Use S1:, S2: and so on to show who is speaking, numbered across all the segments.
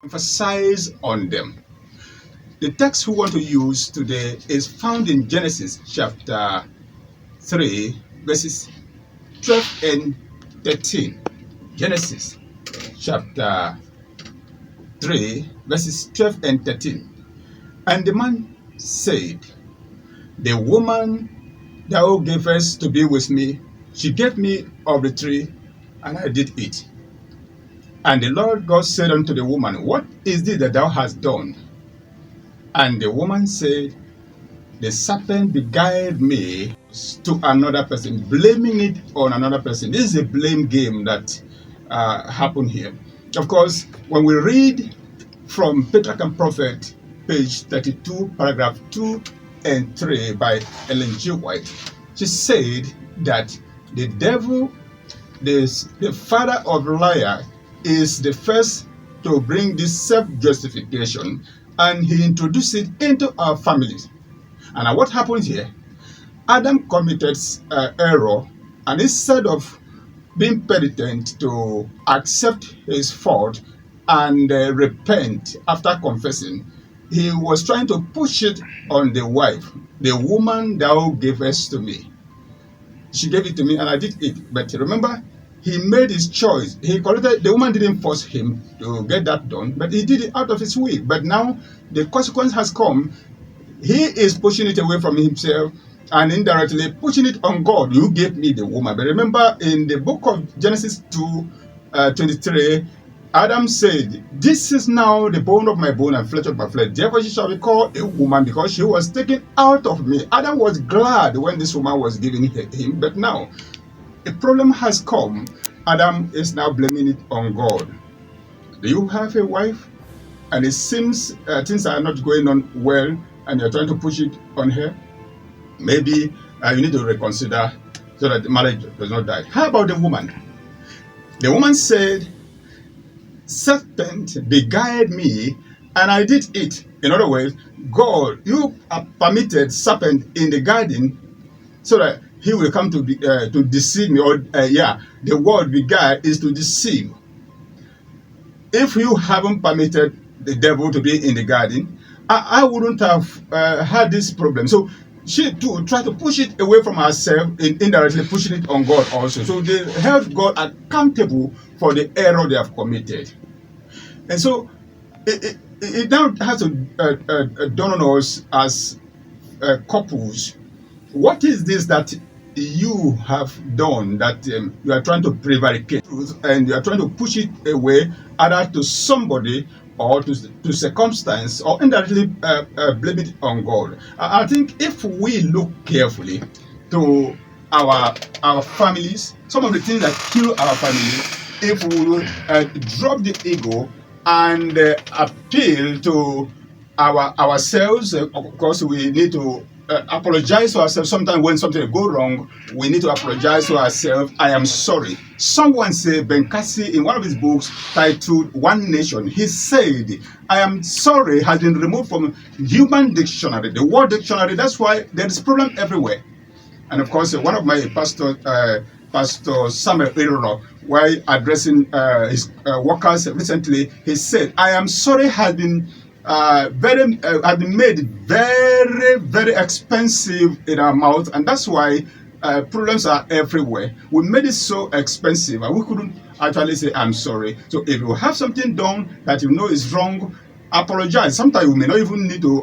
S1: emphasize on them. The text we want to use today is found in Genesis chapter 3, verses 12 and 13. Genesis chapter 3, verses 12 and 13. And the man said, the woman thou gavest to be with me, she gave me of the tree, and I did eat. And the Lord God said unto the woman, what is this that thou hast done? And the woman said, the serpent beguiled me to another person, blaming it on another person. This is a blame game that happened here. Of course, when we read from Patriarch and Prophet, page 32, paragraph 2 and 3 by Ellen G. White, she said that the devil, the father of liar, is the first to bring this self-justification, and he introduced it into our families. And what happens here? Adam committed error, and instead of being penitent to accept his fault and repent after confessing, he was trying to push it on the wife. The woman thou gavest to me. She gave it to me and I did it. But remember, he made his choice. He corrected. The woman didn't force him to get that done, but he did it out of his will. But now the consequence has come. He is pushing it away from himself and indirectly pushing it on God. You gave me the woman. But remember, in the book of Genesis 2:23, Adam said, this is now the bone of my bone and flesh of my flesh. Therefore she shall be called a woman, because she was taken out of me. Adam was glad when this woman was given him, but now a problem has come. Adam is now blaming it on God. Do you have a wife and it seems things are not going on well and you're trying to push it on her? Maybe you need to reconsider so that the marriage does not die. How about the woman? The woman said, serpent beguiled me and I did eat. In other words, God, you permitted serpent in the garden so that he will come to deceive me. Or the word beguile is to deceive. If you haven't permitted the devil to be in the garden, I wouldn't have had this problem. So she too tried to push it away from herself, indirectly pushing it on God also. So they held God accountable for the error they have committed. And so it now has to dawn on us as couples. What is this that you have done that you are trying to prevaricate and you are trying to push it away either to somebody or to circumstance, or indirectly blame it on God? I think if we look carefully to our families, some of the things that kill our family, if we drop the ego and appeal to ourselves, of course we need to apologize to ourselves. Sometimes when something goes wrong, we need to apologize to ourselves. I am sorry. Someone said, Ben Cassie, in one of his books titled One Nation, he said, I am sorry has been removed from human dictionary, the word dictionary. That's why there is problem everywhere. And of course, one of my pastors, Pastor Samuel Irolo, while addressing his workers recently, he said, I am sorry has been made very, very expensive in our mouth, and that's why problems are everywhere. We made it so expensive and we couldn't actually say I'm sorry. So if you have something done that you know is wrong, apologize. Sometimes you may not even need to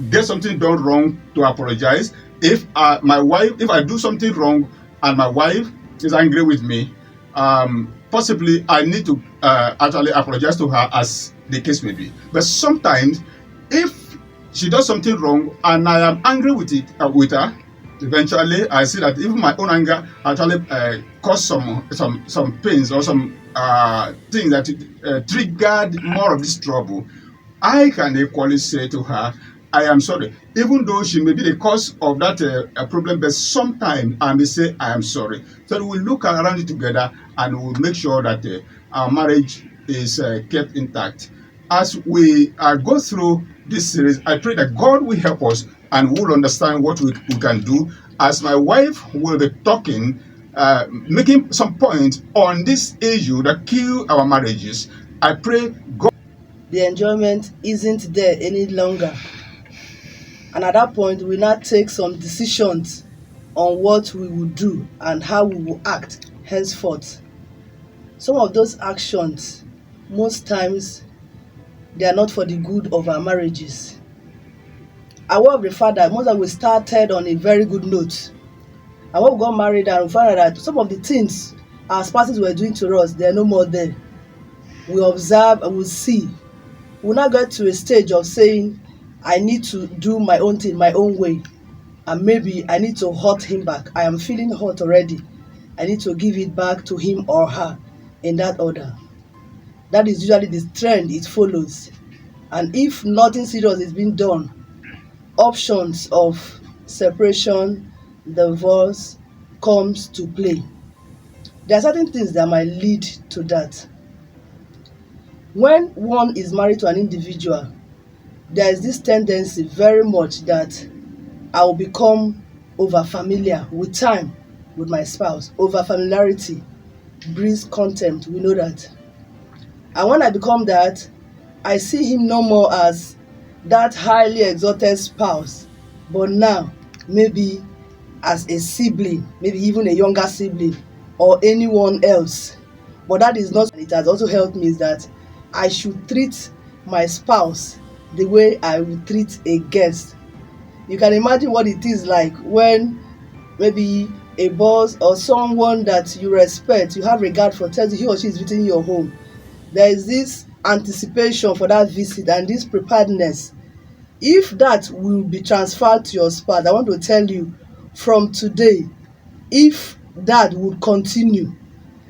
S1: get something done wrong to apologize. If if I do something wrong and my wife is angry with me, possibly I need to actually apologize to her, as the case may be. But sometimes, if she does something wrong and I am angry with her, eventually I see that even my own anger actually caused some pains or some things that triggered more of this trouble. I can equally say to her, I am sorry, even though she may be the cause of that problem, but sometimes I may say I am sorry. So we look around it together and we'll make sure that our marriage is kept intact. As we go through this series, I pray that God will help us and will understand what we can do. As my wife will be talking, making some points on this issue that kill our marriages, I pray God
S2: the enjoyment isn't there any longer. And at that point, we now take some decisions on what we will do and how we will act henceforth. Some of those actions, most times, they are not for the good of our marriages. Aware of the fact that most of we started on a very good note. And when we got married and we found out that some of the things our spouses were doing to us, they are no more there. We observe and we see. We now get to a stage of saying, I need to do my own thing, my own way. And maybe I need to hurt him back. I am feeling hurt already. I need to give it back to him or her in that order. That is usually the trend it follows. And if nothing serious is being done, options of separation, divorce comes to play. There are certain things that might lead to that. When one is married to an individual, there is this tendency very much that I will become over familiar with time with my spouse. Over familiarity breeds contempt, we know that. And when I become that, I see him no more as that highly exalted spouse, but now maybe as a sibling, maybe even a younger sibling or anyone else. But that is not, it has also helped me is that I should treat my spouse the way I would treat a guest. You can imagine what it is like when maybe a boss or someone that you respect, you have regard for, tells you he or she is visiting your home. There is this anticipation for that visit and this preparedness. If that will be transferred to your spouse, I want to tell you from today, if that would continue,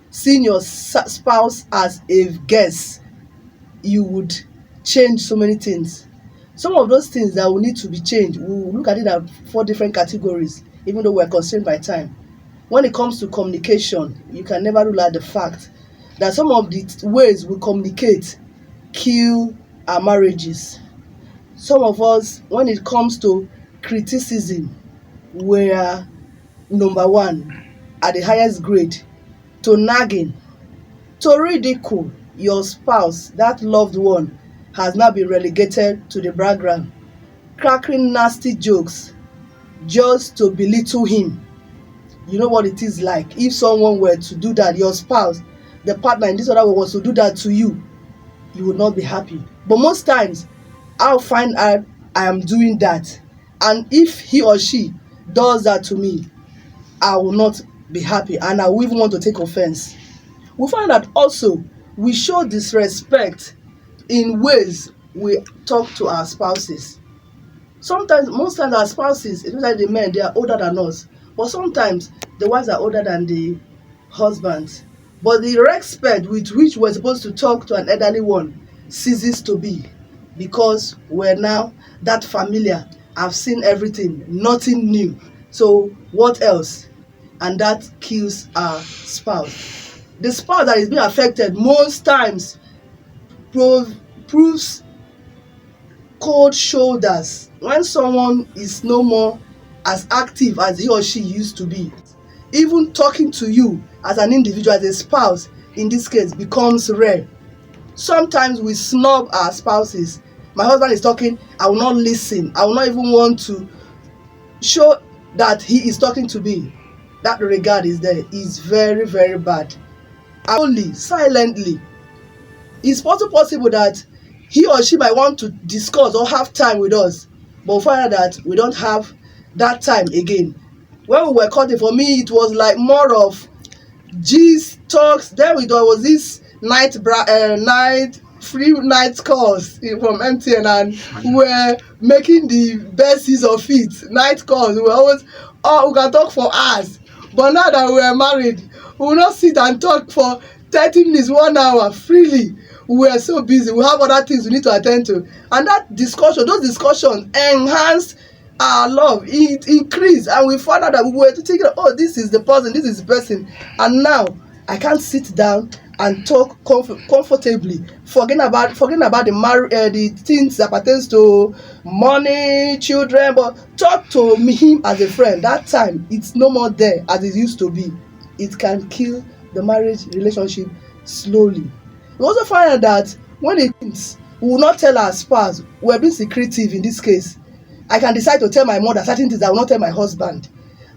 S2: seeing your spouse as a guest, you would change so many things. Some of those things that will need to be changed, we'll look at it at 4 different categories, even though we're constrained by time. When it comes to communication, you can never rule out the fact that some of the ways we communicate kill our marriages. Some of us, when it comes to criticism, we're number one at the highest grade. To nagging, to ridicule, your spouse, that loved one, has now been relegated to the background. Cracking nasty jokes just to belittle him. You know what it is like. If someone were to do that, your spouse, the partner in this other way was to do that to you, you would not be happy. But most times, I'll find out I am doing that. And if he or she does that to me, I will not be happy and I will even want to take offense. We find that also we show disrespect in ways we talk to our spouses. Sometimes, most times our spouses, especially the men, they are older than us. But sometimes the wives are older than the husbands. But the respect with which we're supposed to talk to an elderly one ceases to be, because we're now that familiar. I've seen everything, nothing new. So what else? And that kills our spouse. The spouse that is being affected most times proves cold shoulders when someone is no more as active as he or she used to be. Even talking to you as an individual, as a spouse, in this case, becomes rare. Sometimes we snub our spouses. My husband is talking, I will not listen. I will not even want to show that he is talking to me. That regard is there. It's very, very bad. Only silently. It's also possible that he or she might want to discuss or have time with us, but find out that we don't have that time again. When we were cutting, for me, it was like more of gist talks. Then there was this free night calls from MTN, and we were making the best use of it. Night calls, we were always, we can talk for hours. But now that we are married, we will not sit and talk for 30 minutes, 1 hour freely. We are so busy. We have other things we need to attend to. And that discussion, those discussions enhanced our love. It increased. And we found out that we were thinking, oh, this is the person, this is the person. And now I can't sit down and talk comfortably, forgetting about the things that pertains to money, children, but talk to him as a friend. That time, it's no more there as it used to be. It can kill the marriage relationship slowly. We also find out that When it comes, we will not tell our spouse. We're being secretive in this case. I can decide to tell my mother certain things I will not tell my husband.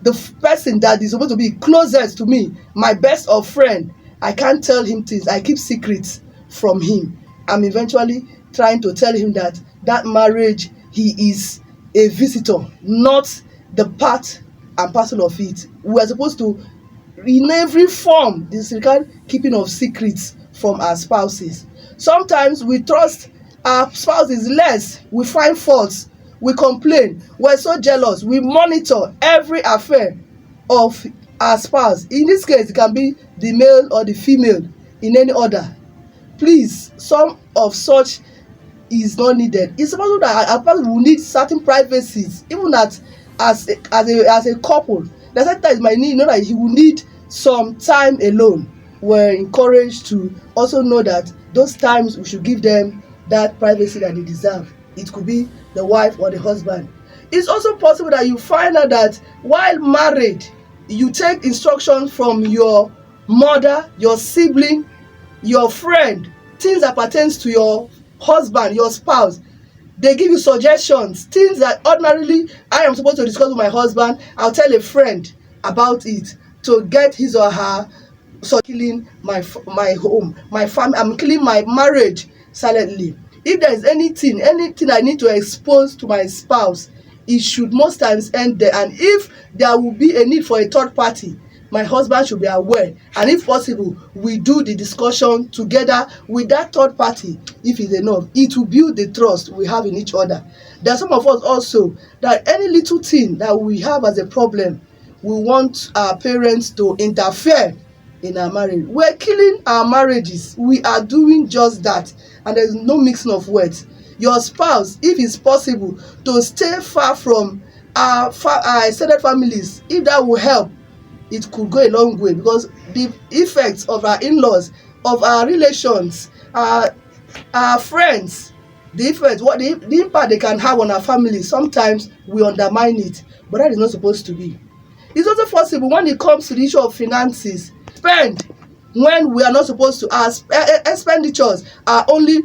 S2: The person that is supposed to be closest to me, my best of friend, I can't tell him things. I keep secrets from him. I'm eventually trying to tell him that that marriage, he is a visitor, not the part and parcel of it. We are supposed to, in every form, disregard keeping of secrets from our spouses. Sometimes we trust our spouses less. We find faults. We complain. We're so jealous. We monitor every affair of our spouse. In this case, it can be the male or the female in any order. Please, some of such is not needed. It's possible that a person will need certain privacies, even that as a couple. There's sometimes might need, that he will need some time alone. We're encouraged to also know that those times we should give them that privacy that they deserve. It could be the wife or the husband. It's also possible that you find out that while married, you take instructions from your mother, your sibling, your friend, things that pertains to your husband, your spouse. They give you suggestions, things that ordinarily I am supposed to discuss with my husband. I'll tell a friend about it to get his or her. So killing my home, my family. I'm killing my marriage silently. If there is anything I need to expose to my spouse, it should most times end there. And if there will be a need for a third party, my husband should be aware, and if possible, we do the discussion together with that third party. If it's enough, it will build the trust we have in each other. There are some of us also that any little thing that we have as a problem, we want our parents to interfere in our marriage. We're killing our marriages. We are doing just that, and there's no mixing of words. Your spouse, if it's possible, to stay far from our extended families, if that will help, it could go a long way, because the effects of our in-laws, of our relations, our friends, the effect, the impact they can have on our family, sometimes we undermine it, but that is not supposed to be. It's also possible when it comes to the issue of finances, spend when we are not supposed to. Our expenditures are only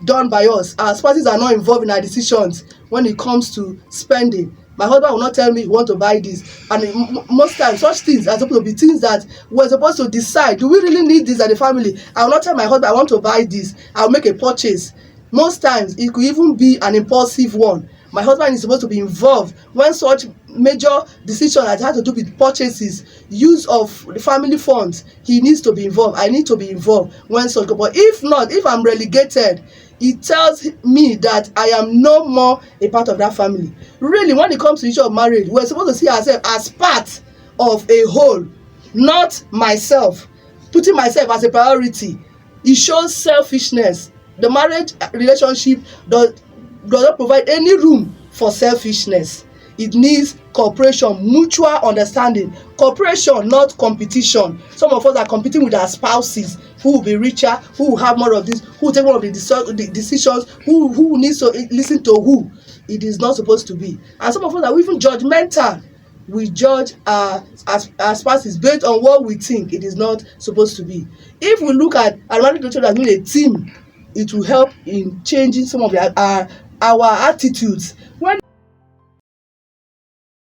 S2: done by us. Our spouses are not involved in our decisions when it comes to spending. My husband will not tell me he want to buy this, and most times such things are supposed to be things that we're supposed to decide. Do we really need this as a family? I will not tell my husband I want to buy this. I'll make a purchase. Most times it could even be an impulsive one. My husband is supposed to be involved when such major decision that has to do with purchases, use of the family funds. He needs to be involved. I need to be involved when such. But if not, if I'm relegated, it tells me that I am no more a part of that family. Really, when it comes to the issue of marriage, we're supposed to see ourselves as part of a whole, not myself. Putting myself as a priority, it shows selfishness. The marriage relationship does not provide any room for selfishness. It needs cooperation, mutual understanding. Cooperation, not competition. Some of us are competing with our spouses. Who will be richer? Who will have more of this? Who will take more of the decisions? Who needs to listen to who? It is not supposed to be. And some of us are even judgmental. We judge our spouses based on what we think. It is not supposed to be. If we look at our marriage relationship as being a team, it will help in changing some of our attitudes. When